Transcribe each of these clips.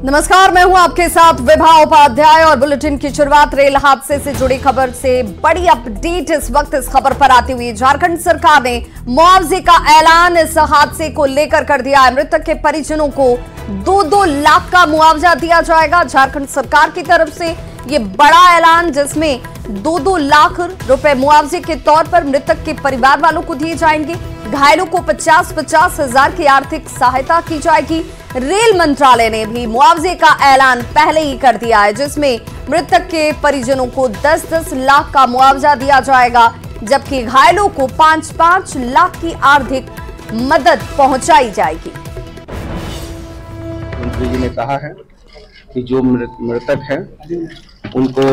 नमस्कार, मैं हूं आपके साथ विभा उपाध्याय और बुलेटिन की शुरुआत रेल हादसे से जुड़ी खबर से। बड़ी अपडेट इस वक्त इस खबर पर आती हुई। झारखंड सरकार ने मुआवजे का ऐलान इस हादसे को लेकर कर दिया है। मृतक के परिजनों को 2-2 लाख का मुआवजा दिया जाएगा झारखंड सरकार की तरफ से। ये बड़ा ऐलान जिसमें 2-2 लाख रुपए मुआवजे के तौर पर मृतक के परिवार वालों को दिए जाएंगे। घायलों को 50-50 हजार की आर्थिक सहायता की जाएगी। रेल मंत्रालय ने भी मुआवजे का ऐलान पहले ही कर दिया है, जिसमें मृतक के परिजनों को 10-10 लाख का मुआवजा दिया जाएगा, जबकि घायलों को 5-5 लाख की आर्थिक मदद पहुंचाई जाएगी। मंत्री जी ने कहा है कि जो मृतक है उनको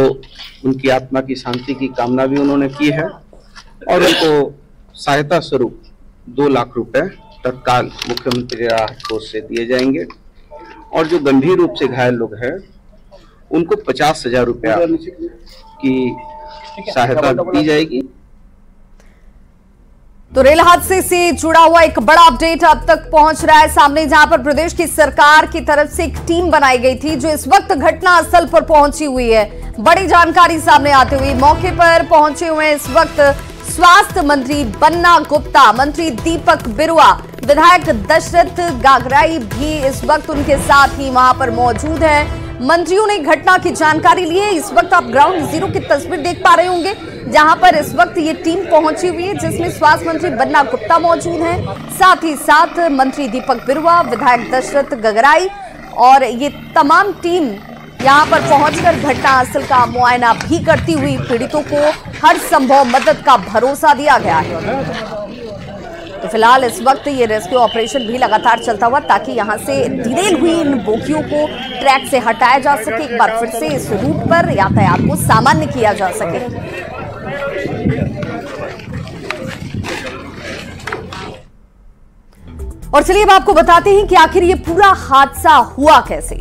उनकी आत्मा की शांति की कामना भी उन्होंने की है और उनको सहायता स्वरूप 2 लाख रुपए तत्काल मुख्यमंत्री राहत कोष से दिए जाएंगे और जो गंभीर रूप से घायल लोग हैं उनको 50,000 रुपया की सहायता दी जाएगी। तो रेल हादसे से जुड़ा हुआ एक बड़ा अपडेट अब तक पहुंच रहा है सामने, जहां पर प्रदेश की सरकार की तरफ से एक टीम बनाई गई थी जो इस वक्त घटना स्थल पर पहुंची हुई है। बड़ी जानकारी सामने आती हुई मौके पर पहुंचे हुए इस वक्त स्वास्थ्य मंत्री बन्ना गुप्ता, मंत्री दीपक बिरुआ, विधायक दशरथ गागराई भी इस वक्त उनके साथ ही वहां पर मौजूद हैं। मंत्रियों ने घटना की जानकारी ली है। इस वक्त आप ग्राउंड जीरो की तस्वीर देख पा रहे होंगे, जहां पर इस वक्त ये टीम पहुंची हुई है, जिसमें स्वास्थ्य मंत्री बन्ना गुप्ता मौजूद हैं, साथ ही साथ मंत्री दीपक बिरुआ, विधायक दशरथ गागराई और ये तमाम टीम यहां पर पहुंचकर घटनास्थल का मुआयना भी करती हुई पीड़ितों को हर संभव मदद का भरोसा दिया गया है। तो फिलहाल इस वक्त ये रेस्क्यू ऑपरेशन भी लगातार चलता हुआ, ताकि यहां से डिरेल हुई इन बोगियों को ट्रैक से हटाया जा सके, एक बार फिर से इस रूट पर यातायात को सामान्य किया जा सके। और चलिए अब आपको बताते हैं कि आखिर ये पूरा हादसा हुआ कैसे।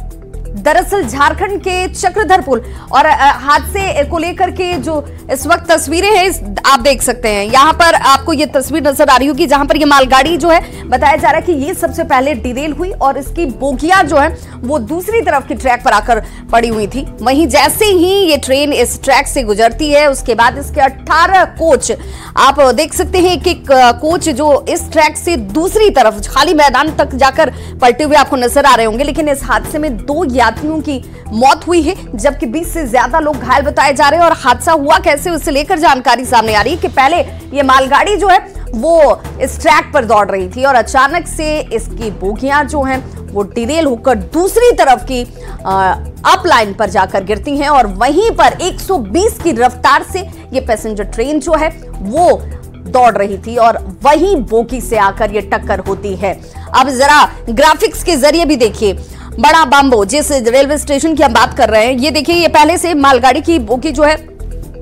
दरअसल झारखंड के चक्रधरपुर और हादसे को लेकर के जो इस वक्त तस्वीरें हैं आप देख सकते हैं। यहाँ पर आपको ये तस्वीर नजर आ रही होगी, जहां पर ये मालगाड़ी जो है बताया जा रहा है कि ये सबसे पहले डिरेल हुई और इसकी बोगियां जो है वो दूसरी तरफ की ट्रैक पर आकर पड़ी हुई थी। वहीं जैसे ही ये ट्रेन इस ट्रैक से गुजरती है उसके बाद इसके 18 कोच आप देख सकते हैं, एक कोच जो इस ट्रैक से दूसरी तरफ खाली मैदान तक जाकर पलटे हुए आपको नजर आ रहे होंगे। लेकिन इस हादसे में 2 यात्रियों की मौत हुई है, जबकि 20 से ज्यादा लोग घायल बताए जा रहे हैं। और हादसा हुआ कैसे उससे लेकर जानकारी सामने आ रही है कि पहले ये मालगाड़ी जो है वो इस ट्रैक पर दौड़ रही थी और अचानक से इसकी बोगियां जो हैं वो डिरेल होकर दूसरी तरफ की अप लाइन पर जाकर गिरती हैं और वहीं पर 120 की रफ्तार से ये पैसेंजर ट्रेन जो है वो दौड़ रही थी और वहीं बोगी से आकर ये टक्कर होती है। अब जरा ग्राफिक्स के जरिए भी देखिए, बड़ा बाम्बो जिस रेलवे स्टेशन की हम बात कर रहे हैं, ये देखिए ये पहले से मालगाड़ी की बोगी जो है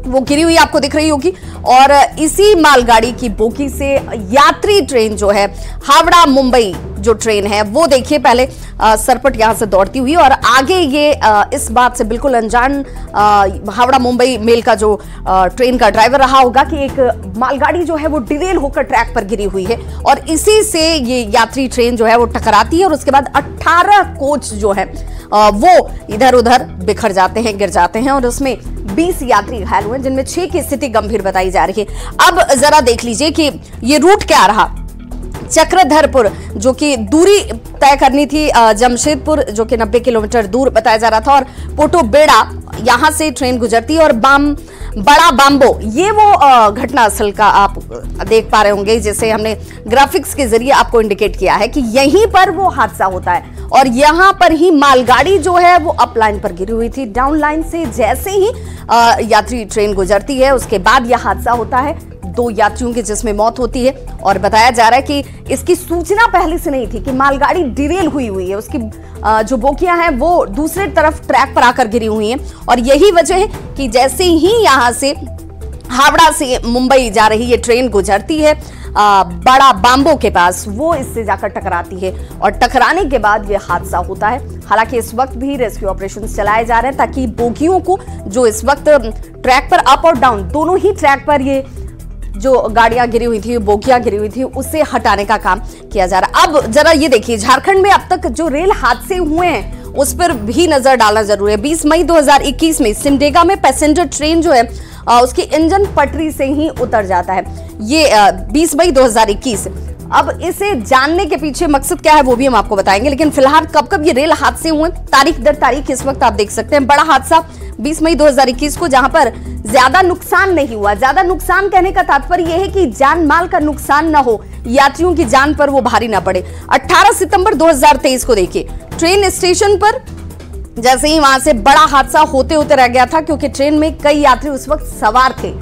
वो गिरी हुई आपको दिख रही होगी और इसी मालगाड़ी की बोगी से यात्री ट्रेन जो है हावड़ा मुंबई जो ट्रेन है वो देखिए पहले सरपट यहां से दौड़ती हुई और आगे ये इस बात से बिल्कुल अनजान हावड़ा मुंबई मेल का जो ट्रेन का ड्राइवर रहा होगा कि एक मालगाड़ी जो है वो डिरेल होकर ट्रैक पर गिरी हुई है और इसी से ये यात्री ट्रेन जो है वो टकराती है और उसके बाद 18 कोच जो है वो इधर उधर बिखर जाते हैं, गिर जाते हैं और उसमें 20 यात्री घायल हुए, जिनमें 6 की स्थिति गंभीर बताई जा रही है। अब जरा देख लीजिए कि ये रूट क्या रहा। चक्रधरपुर जो कि दूरी तय करनी थी जमशेदपुर जो कि 90 किलोमीटर दूर बताया जा रहा था और पोटोबेड़ा यहां से ट्रेन गुजरती है और बड़ा बाम्बो ये वो घटनास्थल का आप देख पा रहे होंगे, जिसे हमने ग्राफिक्स के जरिए आपको इंडिकेट किया है कि यहीं पर वो हादसा होता है और यहां पर ही मालगाड़ी जो है वो अप लाइन पर गिरी हुई थी। डाउन लाइन से जैसे ही यात्री ट्रेन गुजरती है उसके बाद यह हादसा होता है। 2 यात्रियों की जिसमें मौत होती है और बताया जा रहा है कि इसकी सूचना पहले से नहीं थी कि मालगाड़ी डिरेल हुई है। उसकी जो बोगियां हैं वो दूसरी तरफ ट्रैक पर आकर गिरी हुई हैं और यही वजह है कि जैसे ही यहां से हावड़ा से मुंबई जा रही ये ट्रेन गुजरती है बड़ा बाम्बो के पास, वो इससे जाकर टकराती है और टकराने के बाद ये हादसा होता है। हालांकि इस वक्त भी रेस्क्यू ऑपरेशन चलाए जा रहे हैं ताकि बोगियों को जो इस वक्त ट्रैक पर अप और डाउन दोनों ही ट्रैक पर ये जो गाड़ियां गिरी हुई थी, बोगियां गिरी हुई थी, उसे हटाने का काम किया जा रहा है। अब जरा ये देखिए, झारखंड में अब तक जो रेल हादसे हुए हैं उस पर भी नजर डालना जरूरी है। 20 मई 2021 में सिमडेगा में पैसेंजर ट्रेन जो है उसकी इंजन पटरी से ही उतर जाता है। ये 20 मई 2021। अब इसे जानने के पीछे मकसद क्या है वो भी हम आपको बताएंगे, लेकिन फिलहाल कब कब ये रेल हादसे हुए तारीख दर तारीख इस वक्त आप देख सकते हैं। बड़ा हादसा 20 मई 2021 को, जहां पर ज्यादा नुकसान नहीं हुआ। ज्यादा नुकसान कहने का तात्पर्य यह है कि जान माल का नुकसान ना हो, यात्रियों की जान पर वो भारी ना पड़े। 18 सितंबर 2023 को देखिए, ट्रेन स्टेशन पर जैसे ही वहां से बड़ा हादसा होते होते रह गया था, क्योंकि ट्रेन में कई यात्री उस वक्त सवार थे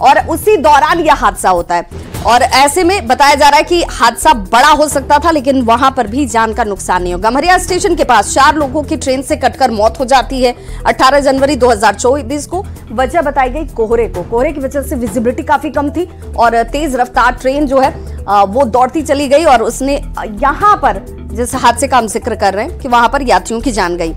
और उसी दौरान यह हादसा होता है। और ऐसे में बताया जा रहा है कि हादसा बड़ा हो सकता था, लेकिन वहां पर भी जान का नुकसान नहीं हो। गम्हरिया स्टेशन के पास 4 लोगों की ट्रेन से कटकर मौत हो जाती है 18 जनवरी 2024 को। वजह बताई गई कोहरे को। कोहरे की वजह से विजिबिलिटी काफी कम थी और तेज रफ्तार ट्रेन जो है वो दौड़ती चली गई और उसने यहां पर जिस हादसे का हम जिक्र कर रहे हैं कि वहां पर यात्रियों की जान गई।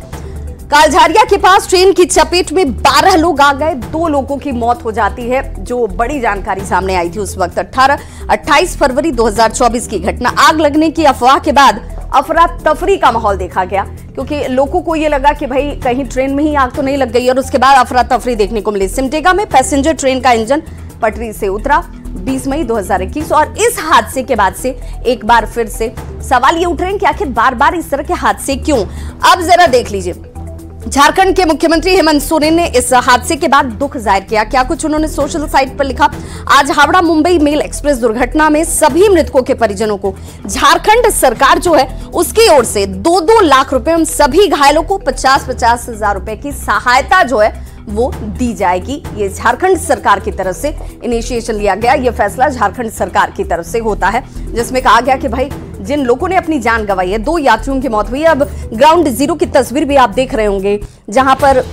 कालझारिया के पास ट्रेन की चपेट में 12 लोग आ गए, 2 लोगों की मौत हो जाती है, जो बड़ी जानकारी सामने आई थी उस वक्त। 28 फरवरी 2024 की घटना। आग लगने की अफवाह के बाद अफरा तफरी का माहौल देखा गया, क्योंकि लोगों को यह लगा कि भाई कहीं ट्रेन में ही आग तो नहीं लग गई, और उसके बाद अफरा तफरी देखने को मिली। सिमडेगा में पैसेंजर ट्रेन का इंजन पटरी से उतरा 20 मई 2021, और इस हादसे के बाद से एक बार फिर से सवाल ये उठ रहे हैं कि आखिर बार बार इस तरह के हादसे क्यों। अब जरा देख लीजिए, झारखंड के मुख्यमंत्री हेमंत सोरेन ने इस हादसे के बाद दुख जाहिर किया। क्या कुछ उन्होंने सोशल साइट पर लिखा। आज हावड़ा मुंबई मेल एक्सप्रेस दुर्घटना में सभी मृतकों के परिजनों को झारखंड सरकार जो है उसकी ओर से 2-2 लाख रुपए, उन सभी घायलों को 50-50 हजार रुपए की सहायता जो है वो दी जाएगी। ये झारखंड सरकार की तरफ से इनिशिएशन लिया गया। ये फैसला झारखंड सरकार की तरफ से होता है, जिसमें कहा गया कि भाई जिन लोगों ने अपनी जान गंवाई है, 2 यात्रियों की मौत हुई है। अब ग्राउंड जीरो की तस्वीर भी आप देख रहे होंगे, जहां पर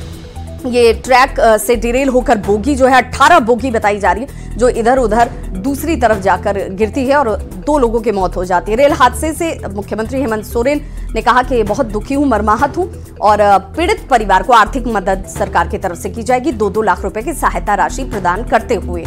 ये ट्रैक से डिरेल होकर बोगी जो है 18 बोगी बताई जा रही है, जो इधर उधर दूसरी तरफ जाकर गिरती है और 2 लोगों की मौत हो जाती है। रेल हादसे से मुख्यमंत्री हेमंत सोरेन ने कहा कि बहुत दुखी हूं, मर्माहत हूं, और पीड़ित परिवार को आर्थिक मदद सरकार की तरफ से की जाएगी, 2-2 लाख रुपए की सहायता राशि प्रदान करते हुए।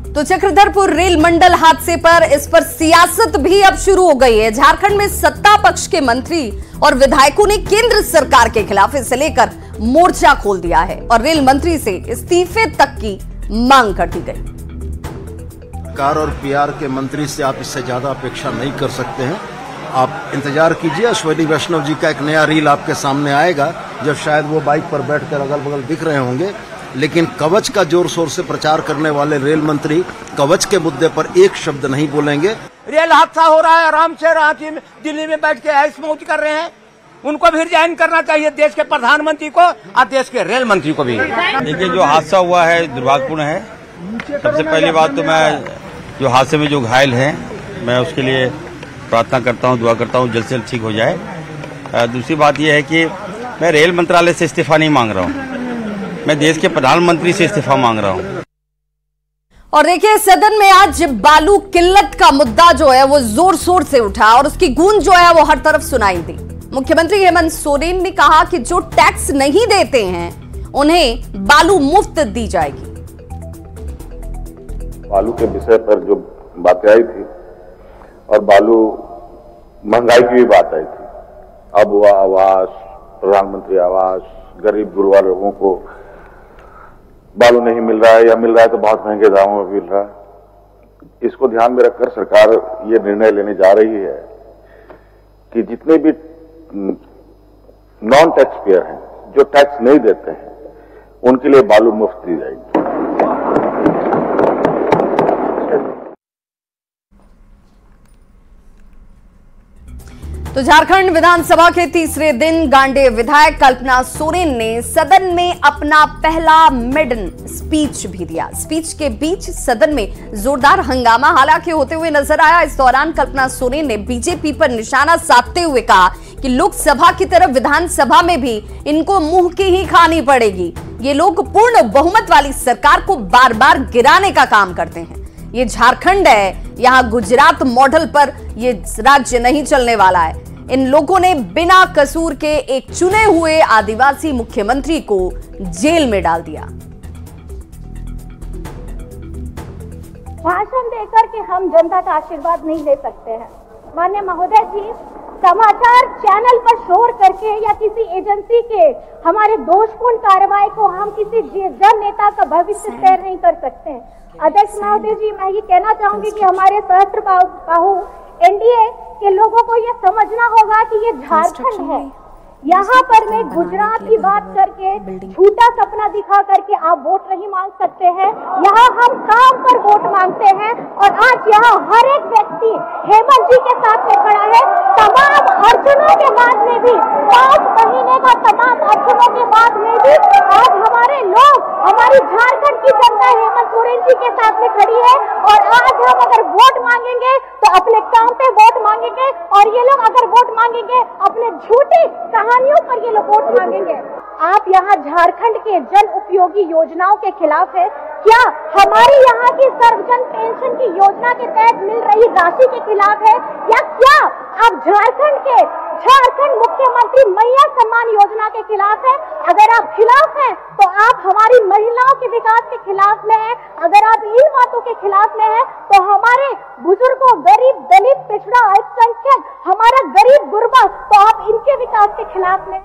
तो चक्रधरपुर रेल मंडल हादसे पर इस पर सियासत भी अब शुरू हो गई है। झारखंड में सत्ता पक्ष के मंत्री और विधायकों ने केंद्र सरकार के खिलाफ इसे लेकर मोर्चा खोल दिया है और रेल मंत्री से इस्तीफे तक की मांग कर दी गई। कार और पीआर के मंत्री से आप इससे ज्यादा अपेक्षा नहीं कर सकते हैं। आप इंतजार कीजिए, अश्विनी वैष्णव जी का एक नया रील आपके सामने आएगा, जब शायद वो बाइक पर बैठकर अगल बगल दिख रहे होंगे। लेकिन कवच का जोर शोर से प्रचार करने वाले रेल मंत्री कवच के मुद्दे पर एक शब्द नहीं बोलेंगे। रेल हादसा हो रहा है, आराम से रांची में, दिल्ली में बैठ के ऐश मौज कर रहे हैं। उनको भी रिजाइन करना चाहिए, देश के प्रधानमंत्री को और देश के रेल मंत्री को भी। देखिए, जो हादसा हुआ है दुर्भाग्यपूर्ण है। सबसे पहली बात तो मैं जो हादसे में जो घायल हैं, मैं उसके लिए प्रार्थना करता हूं, दुआ करता हूं जल्द से जल्द ठीक हो जाए। दूसरी बात यह है कि मैं रेल मंत्रालय से इस्तीफा नहीं मांग रहा हूं, मैं देश के प्रधानमंत्री से इस्तीफा मांग रहा हूं। और देखिए, सदन में आज बालू किल्लत का मुद्दा जो है वो जोर शोर से उठा और उसकी गूंज जो है वो हर तरफ सुनाई दी। मुख्यमंत्री हेमंत सोरेन ने कहा कि जो टैक्स नहीं देते हैं उन्हें बालू मुफ्त दी जाएगी। बालू के विषय पर जो बातें आई थी और बालू महंगाई की भी बात आई थी, अब वह आवास, प्रधानमंत्री आवास, गरीब गुरबा लोगों को बालू नहीं मिल रहा है या मिल रहा है तो बहुत महंगे दामों में मिल रहा है। इसको ध्यान में रखकर सरकार ये निर्णय लेने जा रही है कि जितने भी नॉन टैक्स पेयर हैं, जो टैक्स नहीं देते हैं, उनके लिए बालू मुफ्त दी जाएगी। तो झारखंड विधानसभा के तीसरे दिन गांडे विधायक कल्पना सोरेन ने सदन में अपना पहला मेडन स्पीच भी दिया। स्पीच के बीच सदन में जोरदार हंगामा हालांकि होते हुए नजर आया। इस दौरान कल्पना सोरेन ने बीजेपी पर निशाना साधते हुए कहा कि लोकसभा की तरफ विधानसभा में भी इनको मुंह की ही खानी पड़ेगी। ये लोग पूर्ण बहुमत वाली सरकार को बार बार गिराने का काम करते हैं। ये झारखंड है, यहां गुजरात मॉडल पर ये राज्य नहीं चलने वाला है। इन लोगों ने बिना कसूर के एक चुने हुए आदिवासी मुख्यमंत्री को जेल में डाल दिया। भाषण देकर के हम जनता का आशीर्वाद नहीं ले सकते हैं। माननीय महोदय जी, समाचार चैनल पर शोर करके या किसी एजेंसी के हमारे दोषपूर्ण कार्रवाई को हम किसी जन नेता का भविष्य तय नहीं कर सकते हैं। अध्यक्ष महोदय जी, मैं ये कहना चाहूंगी कि हमारे सहस्त्र बाहु एनडीए के लोगों को ये समझना होगा कि ये झारखंड है। यहाँ पर मैं गुजरात की बात करके झूठा सपना दिखा करके आप वोट नहीं मांग सकते हैं। यहाँ हम काम पर वोट मांगते हैं और आज यहाँ हर एक व्यक्ति हेमंत जी के साथ में खड़ा है। तमाम अड़चनों के बाद में भी 5 महीने का तमाम अड़चनों के बाद में भी आज हमारे लोग, हमारी झारखंड की जनता हेमंत सोरेन जी के साथ में खड़ी है। और आज हम अगर वोट मांगेंगे तो अपने काम पे वोट मांगेंगे और ये लोग अगर वोट मांगेंगे अपने झूठी कहानियों पर ये लोग वोट मांगेंगे। आप यहाँ झारखंड के जन उपयोगी योजनाओं के खिलाफ है क्या? हमारी यहाँ की सर्वजन पेंशन की योजना के तहत मिल रही राशि के खिलाफ है या क्या आप झारखंड मुख्यमंत्री मैया सम्मान योजना के खिलाफ है? अगर आप खिलाफ हैं तो आप हमारी महिलाओं के विकास के खिलाफ में हैं। अगर आप इन बातों के खिलाफ में हैं तो हमारे बुजुर्गों, गरीब, दलित, पिछड़ा, अल्पसंख्यक, हमारा गरीब गुरबा, तो आप इनके विकास के खिलाफ में।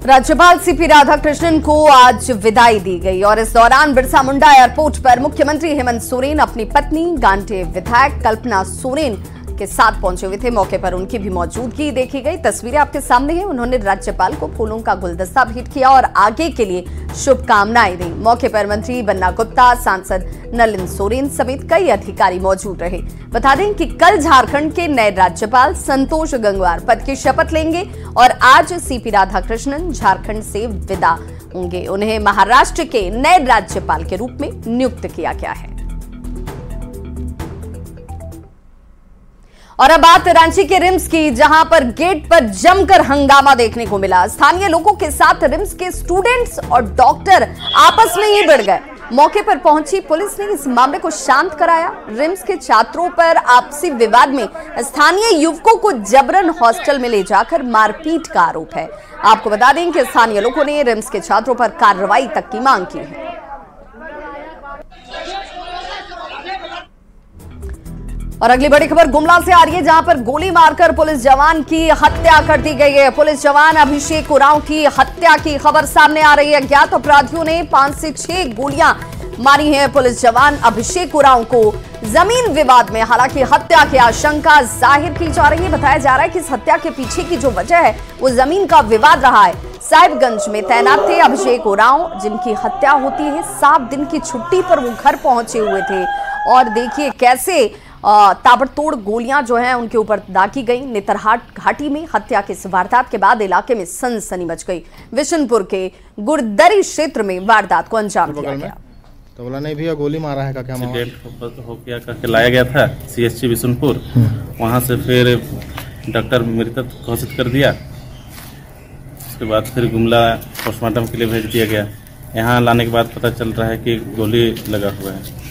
राज्यपाल सीपी राधाकृष्णन को आज विदाई दी गई और इस दौरान बिरसा मुंडा एयरपोर्ट पर मुख्यमंत्री हेमंत सोरेन अपनी पत्नी गांटे विधायक कल्पना सोरेन के साथ पहुंचे हुए थे। मौके पर उनकी भी मौजूदगी देखी गई। तस्वीरें आपके सामने हैं। उन्होंने राज्यपाल को फूलों का गुलदस्ता भेंट किया और आगे के लिए शुभकामनाएं दी। मौके पर मंत्री बन्ना गुप्ता, सांसद नलिन सोरेन समेत कई अधिकारी मौजूद रहे। बता दें कि कल झारखंड के नए राज्यपाल संतोष गंगवार पद की शपथ लेंगे और आज सीपी राधाकृष्णन झारखंड से विदा होंगे। उन्हें महाराष्ट्र के नए राज्यपाल के रूप में नियुक्त किया गया है। और अब बात रांची के रिम्स की, जहां पर गेट पर जमकर हंगामा देखने को मिला। स्थानीय लोगों के साथ रिम्स के स्टूडेंट्स और डॉक्टर आपस में ही भिड़ गए। मौके पर पहुंची पुलिस ने इस मामले को शांत कराया। रिम्स के छात्रों पर आपसी विवाद में स्थानीय युवकों को जबरन हॉस्टल में ले जाकर मारपीट का आरोप है। आपको बता दें कि स्थानीय लोगों ने रिम्स के छात्रों पर कार्रवाई तक की मांग की है। और अगली बड़ी खबर गुमला से आ रही है, जहां पर गोली मारकर पुलिस जवान की हत्या कर दी गई है। पुलिस जवान अभिषेक उरांव की हत्या की खबर सामने आ रही है। अज्ञात अपराधियों ने 5 से 6 गोलियां मारी हैं पुलिस जवान अभिषेक उरांव को जमीन विवाद में। हालांकि हत्या की आशंका जाहिर की जा रही है। बताया जा रहा है कि इस हत्या के पीछे की जो वजह है वो जमीन का विवाद रहा है। साहिबगंज में तैनात थे अभिषेक उरांव, जिनकी हत्या होती है। 7 दिन की छुट्टी पर वो घर पहुंचे हुए थे और देखिए कैसे ताबड़तोड़ गोलियां जो हैं उनके ऊपर दागी गई। नेतरहाट घाटी में हत्या की इस वारदात के बाद इलाके में सनसनी मच गई। विशनपुर के गुरदरी क्षेत्र में वारदात को अंजाम दिया गया। तो बोला नहीं भैया गोली मारा है का क्या हो गया करके लाया गया था CHC विशनपुर। वहां से फिर डॉक्टर मृतक घोषित कर दिया। उसके बाद फिर गुमला पोस्टमार्टम के लिए भेज दिया गया। यहाँ लाने के बाद पता चल रहा है कि गोली लगा हुआ है।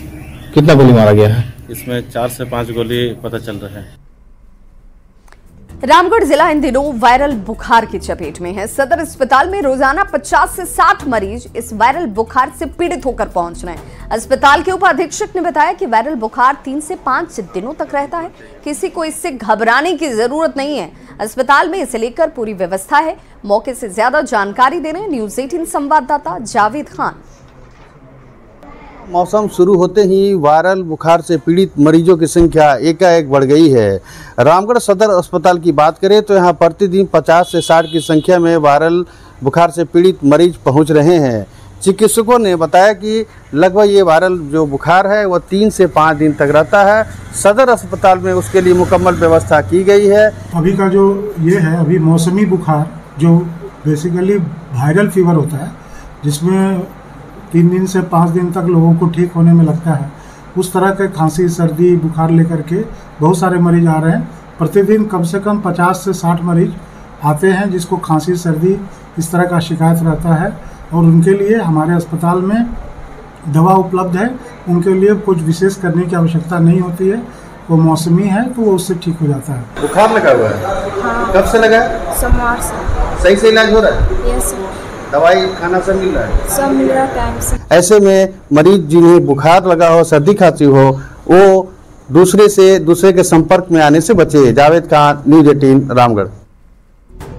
कितना गोली मारा गया है? इसमें 4 से 5 गोली पता चल रहा है। रामगढ़ जिला इन दिनों वायरल बुखार की चपेट में है। सदर अस्पताल में रोजाना 50 से 60 मरीज इस वायरल बुखार से पीड़ित होकर पहुंच रहे हैं। अस्पताल के उपाधीक्षक ने बताया कि वायरल बुखार 3 से 5 दिनों तक रहता है। किसी को इससे घबराने की जरूरत नहीं है। अस्पताल में इसे लेकर पूरी व्यवस्था है। मौके से ज्यादा जानकारी दे रहे हैं न्यूज 18 संवाददाता जावेद खान। मौसम शुरू होते ही वायरल बुखार से पीड़ित मरीजों की संख्या एकाएक बढ़ गई है। रामगढ़ सदर अस्पताल की बात करें तो यहां प्रतिदिन 50 से 60 की संख्या में वायरल बुखार से पीड़ित मरीज पहुंच रहे हैं। चिकित्सकों ने बताया कि लगभग ये वायरल जो बुखार है वह 3 से 5 दिन तक रहता है। सदर अस्पताल में उसके लिए मुकम्मल व्यवस्था की गई है। अभी का जो ये है अभी मौसमी बुखार जो बेसिकली वायरल फीवर होता है, जिसमें 3 दिन से 5 दिन तक लोगों को ठीक होने में लगता है, उस तरह के खांसी, सर्दी, बुखार लेकर के बहुत सारे मरीज आ रहे हैं। प्रतिदिन कम से कम 50 से 60 मरीज आते हैं जिसको खांसी, सर्दी इस तरह का शिकायत रहता है और उनके लिए हमारे अस्पताल में दवा उपलब्ध है। उनके लिए कुछ विशेष करने की आवश्यकता नहीं होती है। वो मौसमी है तो वो उससे ठीक हो जाता है। बुखार लगा हुआ है? हाँ। कब से लगा है? सोमवार से। सही से इलाज हो रहा है? यस। दवाई खाना सब मिल रहा है? सब मिल रहा है टाइम से। ऐसे में मरीज जिन्हें बुखार लगा हो, सर्दी खांसी हो, वो दूसरे के संपर्क में आने से बचे। जावेद खान, न्यूज़ 18 रामगढ़।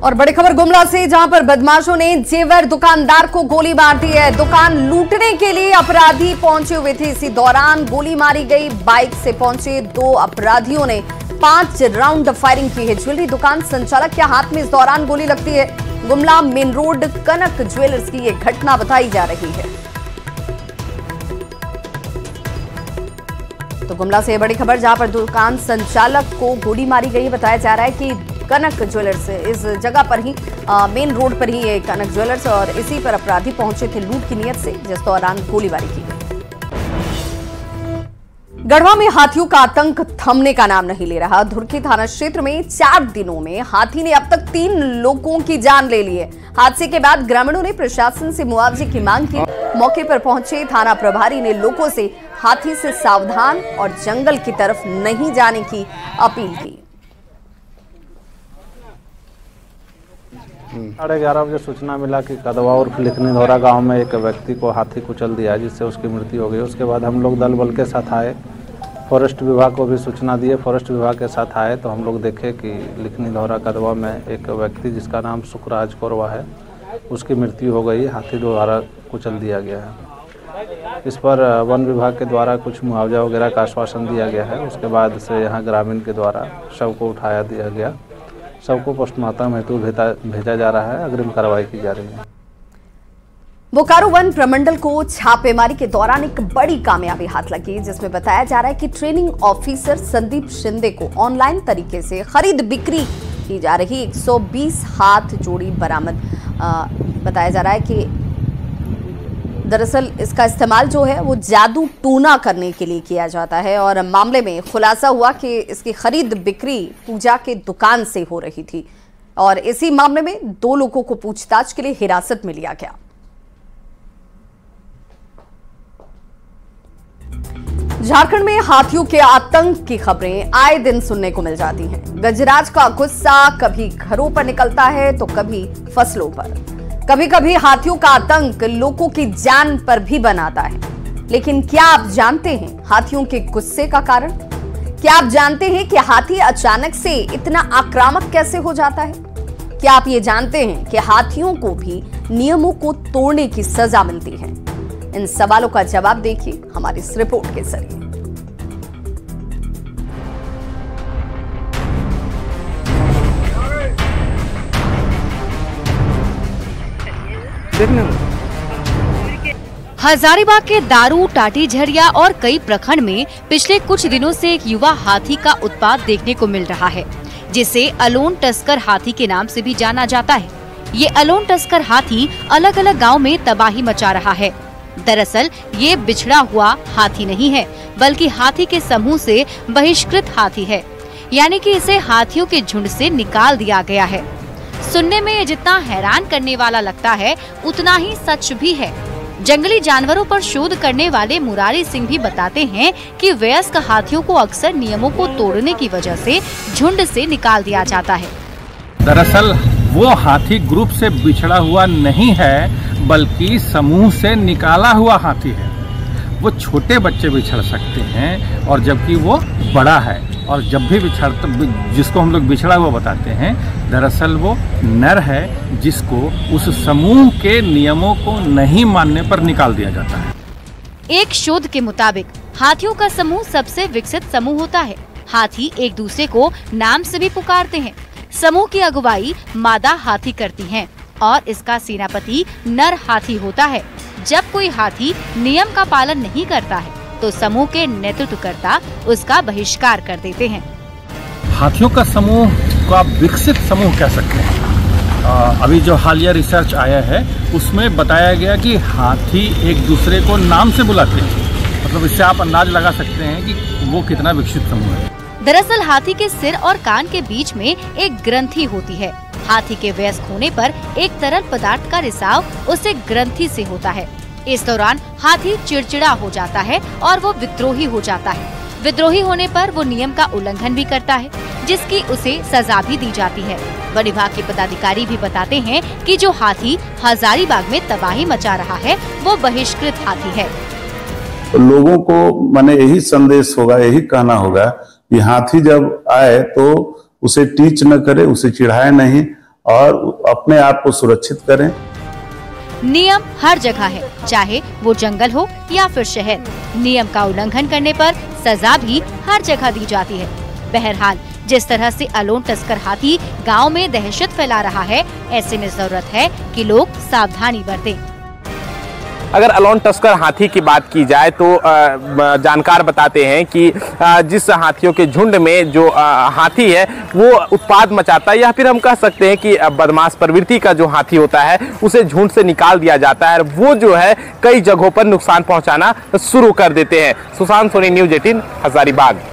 और बड़ी खबर गुमला से, जहां पर बदमाशों ने जेवर दुकानदार को गोली मार दी है। दुकान लूटने के लिए अपराधी पहुंचे हुए थे, इसी दौरान गोली मारी गई। बाइक से पहुंचे 2 अपराधियों ने 5 राउंड फायरिंग की है। ज्वेलरी दुकान संचालक के हाथ में इस दौरान गोली लगती है। गुमला मेन रोड कनक ज्वेलर्स की यह घटना बताई जा रही है। तो गुमला से बड़ी खबर, जहां पर दुकान संचालक को गोली मारी गई। बताया जा रहा है कि कनक ज्वेलर्स इस जगह पर ही मेन रोड पर ही ये कनक ज्वेलर्स, और इसी पर अपराधी पहुंचे थे लूट की नियत से, जिस दौरान गोलीबारी की गई। गढ़वा में हाथियों का आतंक थमने का नाम नहीं ले रहा। धुरखी थाना क्षेत्र में 4 दिनों में हाथी ने अब तक 3 लोगों की जान ले ली है। हादसे के बाद ग्रामीणों ने प्रशासन से मुआवजे की मांग की। मौके पर पहुंचे थाना प्रभारी ने लोगों से हाथी से सावधान और जंगल की तरफ नहीं जाने की अपील की। 11:30 बजे सूचना मिला कि कदवा और लिखनी धोरा गांव में एक व्यक्ति को हाथी कुचल दिया, जिससे उसकी मृत्यु हो गई। उसके बाद हम लोग दल बल के साथ आए, फॉरेस्ट विभाग को भी सूचना दिए। फॉरेस्ट विभाग के साथ आए तो हम लोग देखे कि लिखनी धोरा कदवा में एक व्यक्ति जिसका नाम सुखराज कोरवा है, उसकी मृत्यु हो गई, हाथी द्वारा कुचल दिया गया है। इस पर वन विभाग के द्वारा कुछ मुआवजा वगैरह का आश्वासन दिया गया है। उसके बाद से यहाँ ग्रामीण के द्वारा शव को उठाया दिया गया, सबको पोस्टमार्टम हेतु भेजा जा रहा है। अग्रिम कार्रवाई की जा रही है। बोकारो वन प्रमंडल को छापेमारी के दौरान एक बड़ी कामयाबी हाथ लगी, जिसमें बताया जा रहा है कि ट्रेनिंग ऑफिसर संदीप शिंदे को ऑनलाइन तरीके से खरीद बिक्री की जा रही 120 हाथ जोड़ी बरामद। बताया जा रहा है कि दरअसल इसका इस्तेमाल जो है वो जादू टूना करने के लिए किया जाता है, और मामले में खुलासा हुआ कि इसकी खरीद बिक्री पूजा के दुकान से हो रही थी, और इसी मामले में 2 लोगों को पूछताछ के लिए हिरासत में लिया गया। झारखंड में हाथियों के आतंक की खबरें आए दिन सुनने को मिल जाती हैं। गजराज का गुस्सा कभी घरों पर निकलता है तो कभी फसलों पर। कभी कभी हाथियों का आतंक लोगों की जान पर भी बनाता है। लेकिन क्या आप जानते हैं हाथियों के गुस्से का कारण? क्या आप जानते हैं कि हाथी अचानक से इतना आक्रामक कैसे हो जाता है? क्या आप ये जानते हैं कि हाथियों को भी नियमों को तोड़ने की सजा मिलती है? इन सवालों का जवाब देखिए हमारी इस रिपोर्ट के जरिए। हजारीबाग के दारू, टाटी झरिया और कई प्रखंड में पिछले कुछ दिनों से एक युवा हाथी का उत्पात देखने को मिल रहा है, जिसे अलोन टस्कर हाथी के नाम से भी जाना जाता है। ये अलोन टस्कर हाथी अलग अलग गांव में तबाही मचा रहा है। दरअसल ये बिछड़ा हुआ हाथी नहीं है, बल्कि हाथी के समूह से बहिष्कृत हाथी है, यानी कि इसे हाथियों के झुंड से निकाल दिया गया है। सुनने में ये जितना हैरान करने वाला लगता है, उतना ही सच भी है। जंगली जानवरों पर शोध करने वाले मुरारी सिंह भी बताते हैं कि वयस्क हाथियों को अक्सर नियमों को तोड़ने की वजह से झुंड से निकाल दिया जाता है। दरअसल वो हाथी ग्रुप से बिछड़ा हुआ नहीं है, बल्कि समूह से निकाला हुआ हाथी है। वो छोटे बच्चे बिछड़ सकते हैं, और जबकि वो बड़ा है, और जब भी जिसको हम लोग बिछड़ा हुआ बताते हैं, दरअसल वो नर है, जिसको उस समूह के नियमों को नहीं मानने पर निकाल दिया जाता है। एक शोध के मुताबिक हाथियों का समूह सबसे विकसित समूह होता है। हाथी एक दूसरे को नाम से भी पुकारते हैं। समूह की अगुवाई मादा हाथी करती है, और इसका सेनापति नर हाथी होता है। जब कोई हाथी नियम का पालन नहीं करता है, तो समूह के नेतृत्वकर्ता उसका बहिष्कार कर देते हैं। हाथियों का समूह को आप विकसित समूह कह सकते हैं। अभी जो हालिया रिसर्च आया है, उसमें बताया गया कि हाथी एक दूसरे को नाम से बुलाते हैं। मतलब इससे आप अंदाज लगा सकते हैं कि वो कितना विकसित समूह है। दरअसल हाथी के सिर और कान के बीच में एक ग्रंथि होती है। हाथी के वयस्क होने पर एक तरल पदार्थ का रिसाव उसे ग्रंथि से होता है। इस दौरान हाथी चिड़चिड़ा हो जाता है और वो विद्रोही हो जाता है। विद्रोही होने पर वो नियम का उल्लंघन भी करता है, जिसकी उसे सजा भी दी जाती है। वन विभाग के पदाधिकारी भी बताते हैं कि जो हाथी हजारीबाग में तबाही मचा रहा है, वो बहिष्कृत हाथी है। तो लोगों को माने यही संदेश होगा, यही कहना होगा कि हाथी जब आए तो उसे टीच न करे, उसे चिढ़ाए नहीं और अपने आप को सुरक्षित करें। नियम हर जगह है, चाहे वो जंगल हो या फिर शहर। नियम का उल्लंघन करने पर सजा भी हर जगह दी जाती है। बहरहाल जिस तरह से अलोन टस्कर हाथी गांव में दहशत फैला रहा है, ऐसे में जरूरत है कि लोग सावधानी बरतें। अगर अलोन टस्कर हाथी की बात की जाए तो जानकार बताते हैं कि जिस हाथियों के झुंड में जो हाथी है वो उत्पात मचाता है, या फिर हम कह सकते हैं कि बदमाश प्रवृत्ति का जो हाथी होता है उसे झुंड से निकाल दिया जाता है, वो जो है कई जगहों पर नुकसान पहुंचाना शुरू कर देते हैं। सुशांत सोनी, न्यूज़ 18, हजारीबाग।